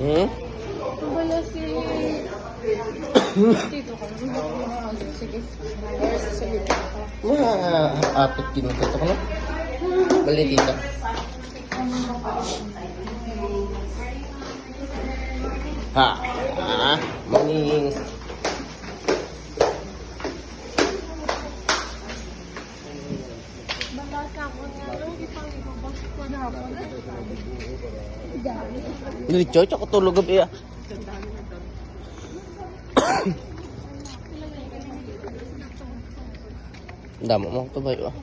Hmm? Wala si... Dito ka. Sige. Sige. Mga apat kinukuto ko na. Bali tita. Ha? Morning. Diretso, ako tulog gabi ah. Damo mo ito ba yun ah.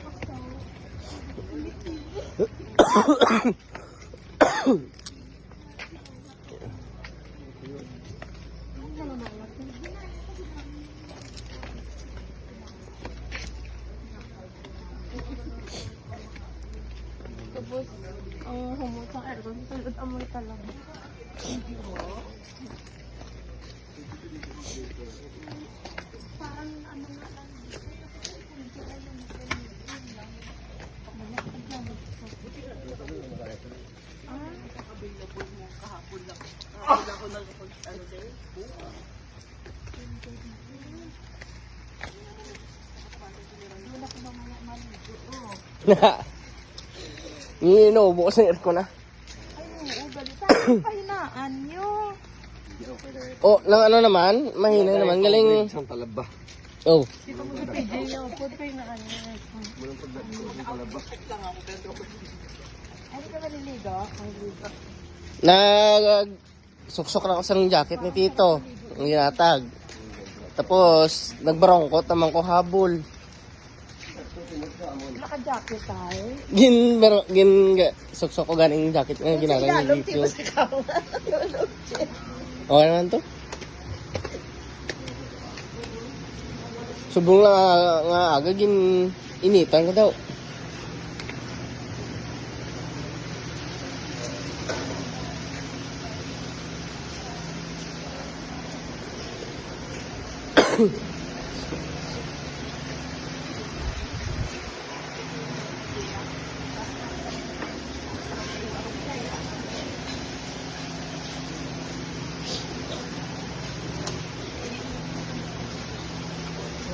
Tapos, ang humot ng aircon, salud amoy talaga. Parang ano nga lang. Inuubo ko sa aircon na. Ay, oo, balitaan. Pahinaan nyo. Oh, lang ano naman, mahina naman, galing. Isang talaba. Oh, Dito mo sa PJ nyo. Food pahinaan nyo. Ay, di ka maliligo? Ang ligo. suksok na ako sa jacket ni Tito, ang ginatag. Tapos, nagbarongkot naman ko habol. Naka-jacket tayo. Suksok ko ganing jacket na ginagay ni Tito. Okay naman to. Subong lang nga aga, initan ko daw.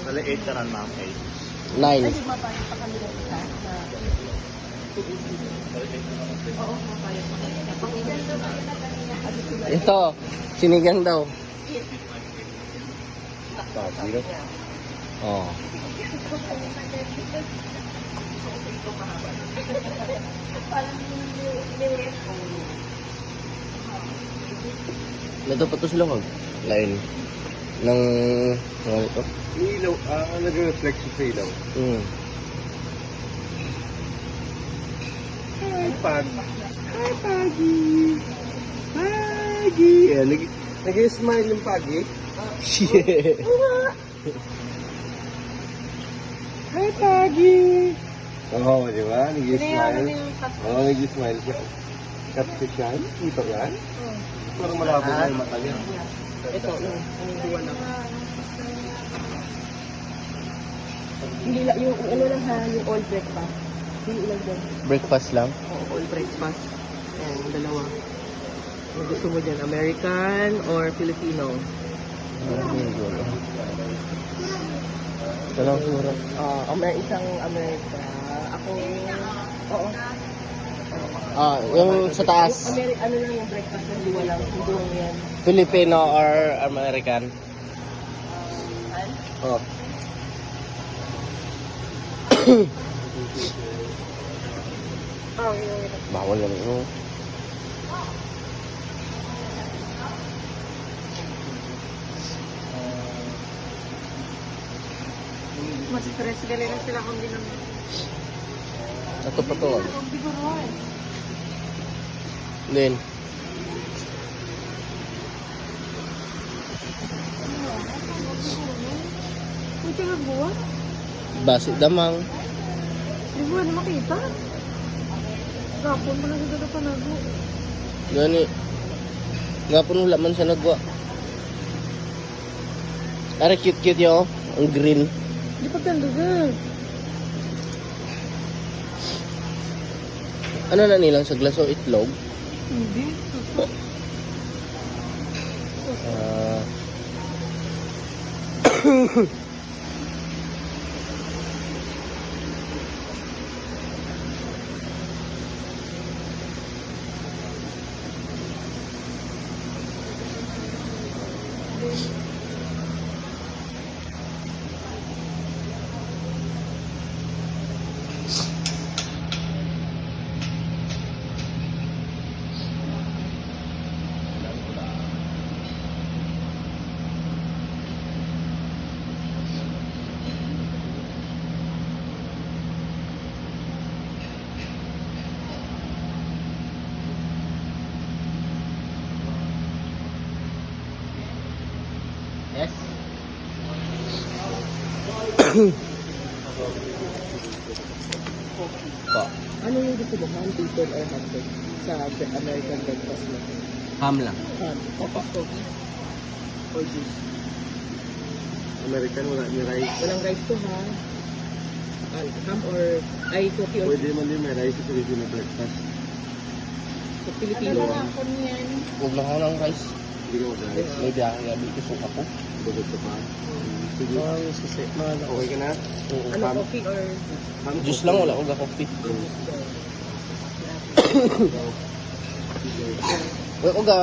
Bali 8 na rin ma'am, 8. 9. Ay, di mapayag pa kami ng isa. Oo, mapayag pa kami. Ito, sinigang daw. Zero. Oh. Ito pa to sila kag lain ng ano ito. Ilaw, nag-reflect sa ilaw. Hi, Pag. Hi, Paggy. Paggy. Yan, nag-smile yung Paggy. Shit. Hi, Paggy. Oo, di ba? Nag-smile. Oo, nag-smile siya. Catfish yan? Ito yan? Parang malabo na yung mata niya. Ito, ang duwa lang. Hindi lang, yung ano lang ha, yung all breakfast. Hindi lang dyan. Breakfast lang. Oo, all breakfast. Ayan, yung dalawa. Kung gusto mo dyan, American or Filipino? Ito lang siguro. Isang America. Ako, oo. Yung sa taas. Ano lang yung breakfast ng duwa lang. Yung duwa yan. Filipino or American? Oh. Bawal lang ito. Mas stress galing lang sila kung di naman. Ito pa to. Hindi ko rin. Then, Puti nga buwan. basi damang. Hindi mo na makita. Gapon mo lang sa pa nago. Gani. Gapon wala man siya nagwa. Are cute yo, ang green. Di pa tandugan. Ano na nilang sa glaso itlog? Hindi. Suso. Ah. Yes. Po. Ano yung gusto mo? Ham, bacon, or hotdog sa American breakfast mo? Ham lang. Ham. Tapos coffee? Or juice? American, wala ni rice. Walang rice to ha? Ham or... Ay, coffee or Pwede man din may rice sa Filipino breakfast. sa Filipino? Huwag lang ako ng rice. Hindi ka mag-rice. May biyahe nga dito sa ako. Bugod ka pa. Sige. Ang susi. Mahal ako. Okay ka na? Oo. Ano, Ham. coffee or juice? Ham, Juice lang, wala akong coffee. Wala ko ga...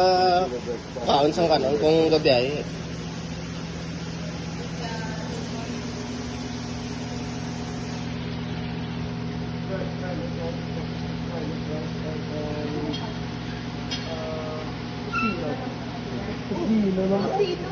Kaon sang kanon kung gabi ay. Sino?